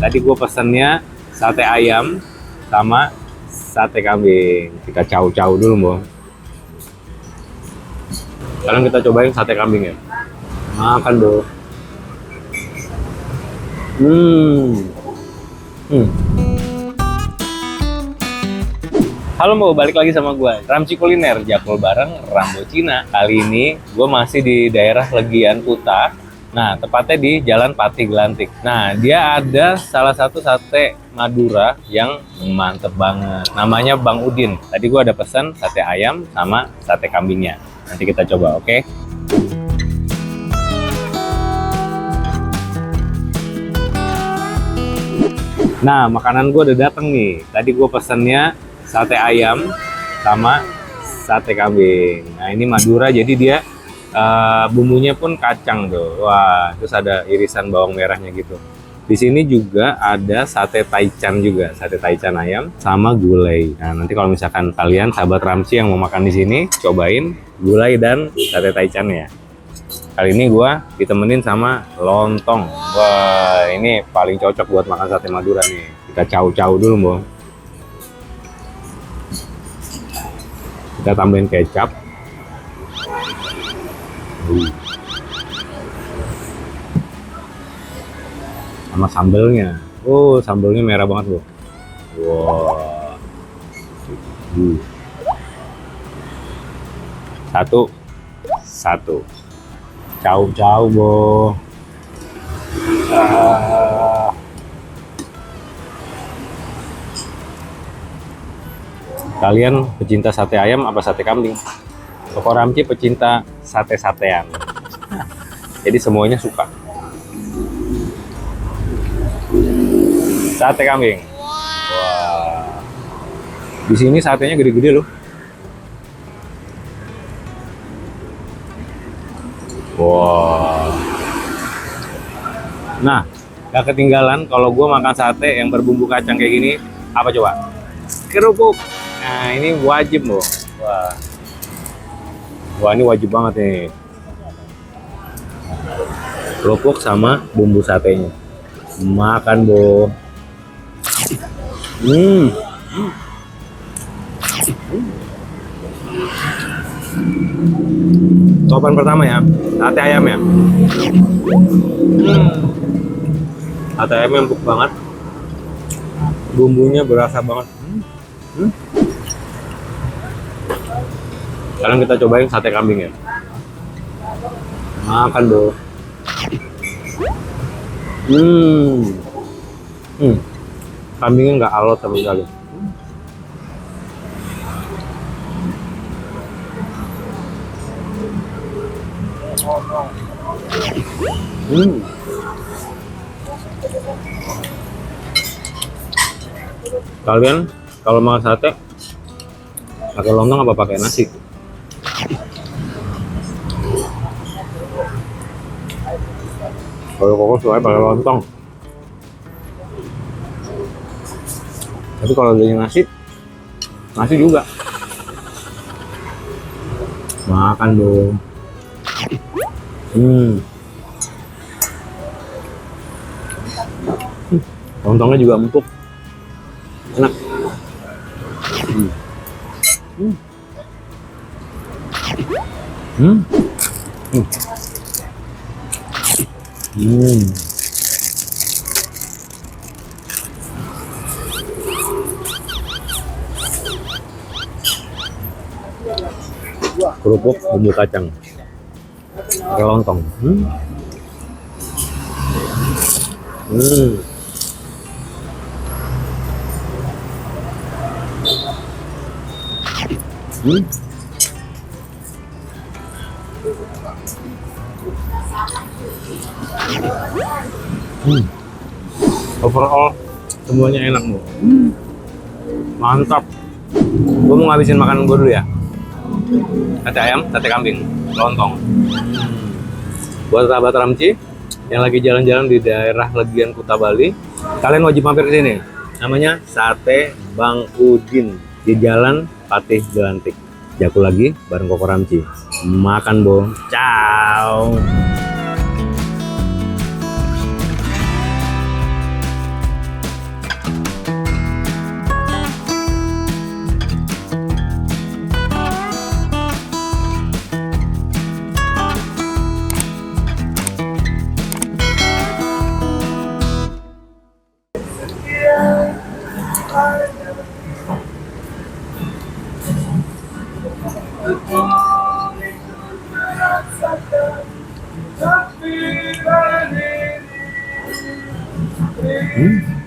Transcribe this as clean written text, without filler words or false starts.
Tadi gue pesennya sate ayam sama sate kambing. Kita caw-caw dulu, Bo. Sekarang kita cobain sate kambing ya. Makan, Bo. Halo, Bo, balik lagi sama gue, Ramci Kuliner, Jakul bareng Rambo Cina. Kali ini gue masih di daerah Legian Kuta. Nah, tepatnya di Jalan Pati Gelantik. Nah, dia ada salah satu sate Madura yang mantep banget. Namanya Bang Udin. Tadi gue ada pesan sate ayam sama sate kambingnya. Nanti kita coba, oke? Nah, makanan gue udah dateng nih. Tadi gue pesennya sate ayam sama sate kambing. Nah, ini Madura, jadi dia bumbunya pun kacang tuh. Wah, terus ada irisan bawang merahnya gitu. Di sini juga ada sate taichan juga, sate taichan ayam sama gulai. Nah, nanti kalau misalkan kalian sahabat Ramci yang mau makan di sini, cobain gulai dan sate taichan ya. Kali ini gua ditemenin sama lontong. Wah, ini paling cocok buat makan sate Madura nih. Kita caw-caw dulu, Bo. Kita tambahin kecap. Sama sambelnya. Oh, sambelnya merah banget, Bo. Wow. Satu. Caw-caw, Bo. Kalian pecinta sate ayam apa sate kambing? Toko Ramci pecinta sate-satean. Jadi semuanya suka. Sate kambing. Wah. Di sini satenya gede-gede loh. Wah. Nah, gak ketinggalan kalau gue makan sate yang berbumbu kacang kayak gini, apa coba? Kerupuk. Nah, ini wajib, Bo. Wah. Wah, ini wajib banget nih. Kerupuk sama bumbu satenya. Makan, Bo. Topan pertama ya, sate ayam ya. Sate ayamnya empuk banget. Bumbunya berasa banget. Sekarang kita cobain sate kambing ya. Makan, Bo. Kambingnya nggak alot sama sekali. Kalian kalau makan sate pakai lontong apa pakai nasi? Kalau koko suka pakai lontong. Tapi kalau dari nasi juga. Makan dong. Lontongnya juga empuk. Enak. Kerupuk bumbu kacang pakai lontong. Overall semuanya enak, Bu. Mantap. Gue mau ngabisin makanan gue dulu ya. Sate ayam, sate kambing, lontong. Buat sahabat Ramci yang lagi jalan-jalan di daerah Legian Kuta Bali, kalian wajib mampir ke sini. Namanya Sate Bang Udin di Jalan Patih Gelantik. Jakul lagi bareng Koko Ramci. Makan, Bo. Ciao. Hmm.